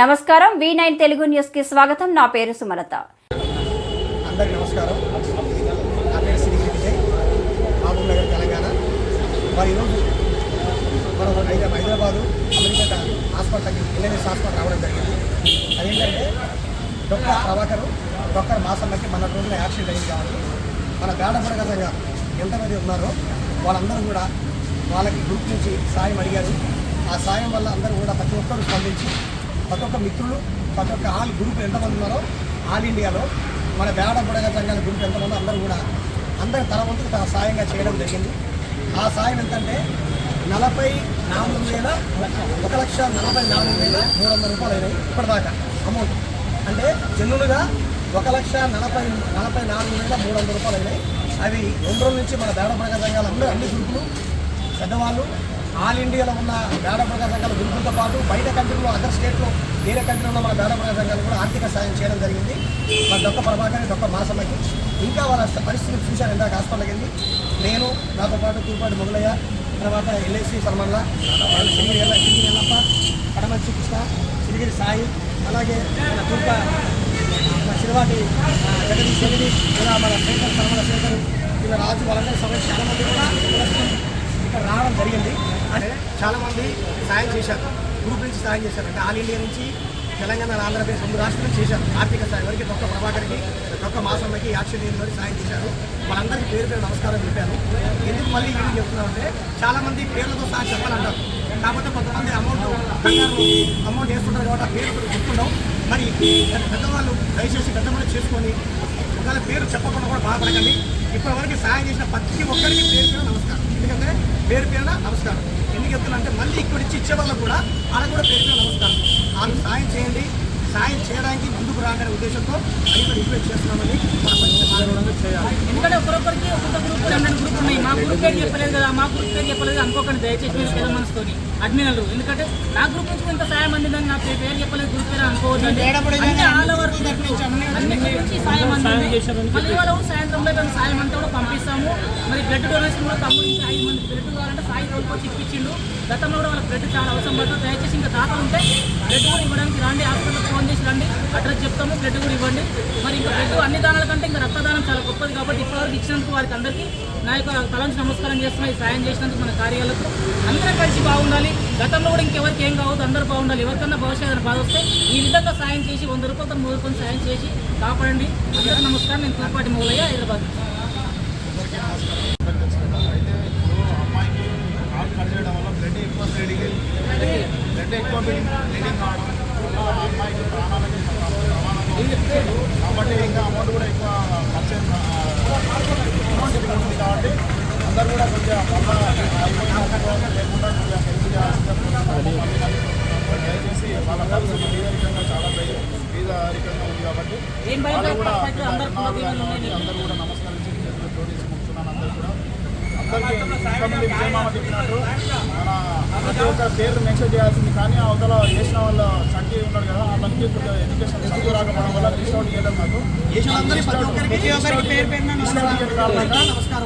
నమస్కారం V9 Telugu news కి స్వాగతం. నా పేరు సుమలత. అందరికీ నమస్కారం. నా పేరు శ్రీ విజయ్, మహబూబ్ నగర్, తెలంగాణ. మరి ఈరోజు మనం హైదరాబాదు అమెరికా హాస్పిటల్కి ఎల్ఎన్ఎస్ హాస్పిటల్ రావడం జరిగింది. అదేంటంటే డాక్టర్ మాసమ్మకి మన రోజున యాక్సిడెంట్ అయింది కాబట్టి మన గాఢపడగ సంఘం ఎంతమంది ఉన్నారో వాళ్ళందరూ కూడా వాళ్ళకి గ్రూప్ నుంచి సాయం అడిగారు. ఆ సాయం వల్ల అందరూ కూడా ప్రతి ఒక్కరు స్పందించి ప్రతి ఒక్క మిత్రులు ప్రతి ఒక్క ఆల్ గ్రూప్ ఎంతమంది ఉన్నారో ఆల్ ఇండియాలో మన గాఢపడగ సంఘాల గ్రూప్ ఎంతమంది అందరూ కూడా అందరి తన వంతుకు తన సాయంగా చేయడం జరిగింది. ఆ సాయం ఎంతంటే 1,44,300 రూపాయలు అయినాయి ఇప్పటిదాకా అమౌంట్. అంటే జన్నులుగా 1,44,300 రూపాయలు అయినాయి. అవి 2 రోజుల నుంచి మన గాఢపడగ సంఘాలు అన్ని గ్రూపులు పెద్దవాళ్ళు ఆల్ ఇండియాలో ఉన్న గాఢపడగ సంఘాల గ్రూపులతో పాటు బయట కంట్రీలో అదర్ స్టేట్లో వేరే కంట్రీలో మన గాఢపడగ సంఘాలు కూడా ఆర్థిక సాయం చేయడం జరిగింది. మన డొక్క ప్రభాకర్ డాక్టర్ మాసమ్మకి ఇంకా వాళ్ళ పరిస్థితులు చూశాను. ఇందాక హాస్పిటల్కి వెళ్ళి నేను నాతో పాటు తూర్పాటి మొగలయ్య, తర్వాత ఎల్ఐసి సల్మన్ల, సిరిగిరి ఎల్లప్ప, కడమంచి కృష్ణ, సిరిగిరి సాయి, అలాగే మన తూర్ప చిరవాటి జగదీశ్వరి, ఇలా మన శేఖర్ సల్మల శేఖర్, ఇలా రాజు వాళ్ళందరూ సమయం చాలామంది కూడా ఇక్కడ రావడం జరిగింది. అంటే చాలామంది సాయం చేశారు, గ్రూప్ నుంచి సాయం చేశారు. అంటే ఆల్ ఇండియా నుంచి తెలంగాణ, ఆంధ్రప్రదేశ్ 2 రాష్ట్రాల నుంచి చేశారు ఆర్థిక సాయం. వరకు డొక్క ప్రభాకర్కి, డొక్క మాసమ్మకి, యాక్సిడెంట్ వరకు సాయం చేశారు. వాళ్ళందరికీ పేరు పేరు నమస్కారం చెప్పాను. ఎందుకు మళ్ళీ ఏం చెప్తున్నామంటే చాలామంది పేర్లతో సహా చెప్పాలంటారు. కాకపోతే కొంతమంది అమౌంట్ వేస్తుంటారు కాబట్టి ఆ పేరు గుర్తుండవు. మరి పెద్దవాళ్ళు దయచేసి పెద్దవాళ్ళు చేసుకొని ఒకవేళ పేరు చెప్పకుండా కూడా బాధపడకండి. ఇప్పటివరకు సాయం చేసిన ప్రతి ఒక్కరికి పేరు పేరు నమస్కారం. ఎందుకంటే పేరు పేరున నమస్కారం. ఎందుకు చెప్తున్నా అంటే మళ్ళీ ఇక్కడిచ్చి ఇచ్చే వాళ్ళకు కూడా వాళ్ళకు కూడా పేరు పేరు నమస్కారం. వాళ్ళు సాయం చేయండి, సాయం చేయడానికి ముందుకు రాగానే ఉద్దేశంతో అది రిక్వెస్ట్ చేస్తున్నామని చేయాలి. ఎందుకంటే ఒకరొకరికి ఒక్కొక్క గ్రూప్ 2 గ్రూప్ ఉన్నాయి. మా గ్రూప్ పేరు చెప్పలేదు కదా, మా గ్రూప్ పేరు చెప్పలేదు అనుకోకండి దయచేసి మీరు పెద్ద మనసుతోని అడ్మినలు. ఎందుకంటే నా గ్రూప్ నుంచి ఇంత సాయం అందిందని నా పేరు చెప్పలేదు, గ్రూప్ పేరు అనుకోవద్దు. ఆల్ ఓవర్ అన్ని నుంచి సాయం అందింది. మళ్ళీ వాళ్ళు సాయంత్రంలో మేము సాయం అంతా కూడా పంపిస్తాము. మరి బ్లడ్ డొనేషన్ కూడా తమ్ముడు 5 మంది బ్లడ్ కావాలంటే సాయి రోజుకొచ్చి ఇప్పించిండు. గతంలో కూడా వాళ్ళకి బ్లడ్ చాలా అవసరం పడుతుంది. దయచేసి ఇంకా దాఖలు ఉంటే బ్లడ్ కూడా ఇవ్వడానికి రండి, హాస్పిటల్కి ఫోన్ చేసి రండి, అడ్రస్ చెప్తాము, బ్లడ్ కూడా ఇవ్వండి. మరి ఇంకా బ్లడ్ అన్ని దానాల కంటే ఇంకా రక్తదానం చాలా గొప్పది కాబట్టి ఇప్పటివరకు ఇచ్చినందుకు వారికి అందరికీ నా యొక్క తలంచి నమస్కారం చేస్తున్నాయి. సాయం చేసినందుకు మన కార్యాలకు అందరం కలిసి బాగుండాలి. గతంలో కూడా ఇంకెవరికి ఏం కావద్దు, అందరూ బాగుండాలి. ఎవరికన్నా భవిష్యత్తు బాధ వస్తే ఈ విధంగా సాయం చేసి 100 రూపాయలతో 3 రూపాయలు సాయం చేసి కాపాడండి. అందరికీ నమస్కారం. నేను తూర్పాటి మొగలయ్య, హైదరాబాద్. కాబట్టి ఇంకా అమౌంట్ కూడా ఎక్కువ ఖర్చు ఉంది కాబట్టి అందరూ కూడా కొంచెం లేకుండా కొంచెం హెల్ప్ చేయాల్సిందిగా దయచేసి వాళ్ళ పరిస్థితి బీదరికంగా చాలా బీదరికంగా ఉంది కాబట్టి వాళ్ళు కూడా అందరూ కూడా నమస్కరించి చేతులు జోడించి ముక్కుతున్నాను. అందరికీ ఇంతమంది విజయమామ చెప్పినట్టు మన ప్రతి ఒక్క పేరు మెన్షన్ చేయాల్సింది. కానీ అవతల చేసిన వాళ్ళ సంఖ్య ఉన్నారు కదా, వాళ్ళకి కొద్దిగా ఎడ్యుకేషన్ చదువు రాకపోవడం వల్ల లిస్ట్ అవుట్ చేయడం నాకు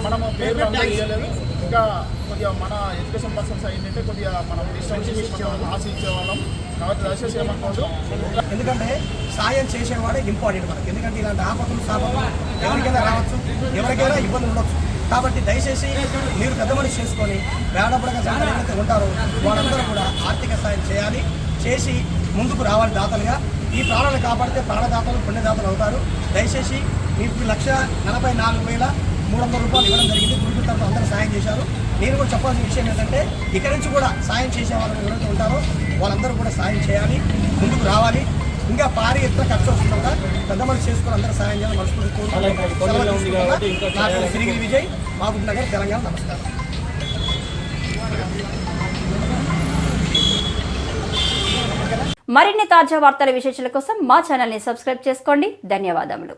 మనము పేరు చేయలేదు. ఇంకా కొద్దిగా మన ఎడ్యుకేషన్ పర్సన్స్ ఏంటంటే కొద్దిగా మనం లిస్ట్ అవుట్ ఆశ ఇచ్చేవాళ్ళం. కాబట్టి దయచేసి ఏమనుకోవద్దు. ఎందుకంటే సాయం చేసేవాడే ఇంపార్టెంట్ మనకి. ఎందుకంటే ఇలాంటి ఆపదలు ఎవరికైనా రావచ్చు, ఎవరికైనా ఇబ్బందులు ఉండొచ్చు. కాబట్టి దయచేసి మీరు పెద్ద మనిషి చేసుకొని గాఢపడగ సంఘాలు ఏదైతే ఉంటారో వాళ్ళందరూ కూడా ఆర్థిక సాయం చేయాలి, చేసి ముందుకు రావాలి దాతలుగా. ఈ ప్రాణాలను కాపాడితే ప్రాణదాతలు పుణ్యదాతలు అవుతారు. దయచేసి మీకు 1,44,300 రూపాయలు ఇవ్వడం జరిగింది. గురుకుల తరఫున అందరూ సాయం చేశారు. నేను కూడా చెప్పాల్సిన విషయం ఏంటంటే ఇక్కడి నుంచి కూడా సాయం చేసే వాళ్ళు ఎవరైతే ఉంటారో వాళ్ళందరూ కూడా సాయం చేయాలి, ముందుకు రావాలి. ఇంకా భారీ ఎత్తున ఖర్చు వస్తుందా పెద్ద మనిషి చేసుకుని అందరూ సాయం చేయాలి. మనస్ఫూర్తి సిరిగిరి విజయ్, మహబూబ్ నగర్, తెలంగాణ. నమస్కారం. మరిన్ని తాజా వార్తల విశేషాల కోసం మా ఛానల్ని సబ్స్క్రైబ్ చేసుకోండి. ధన్యవాదములు.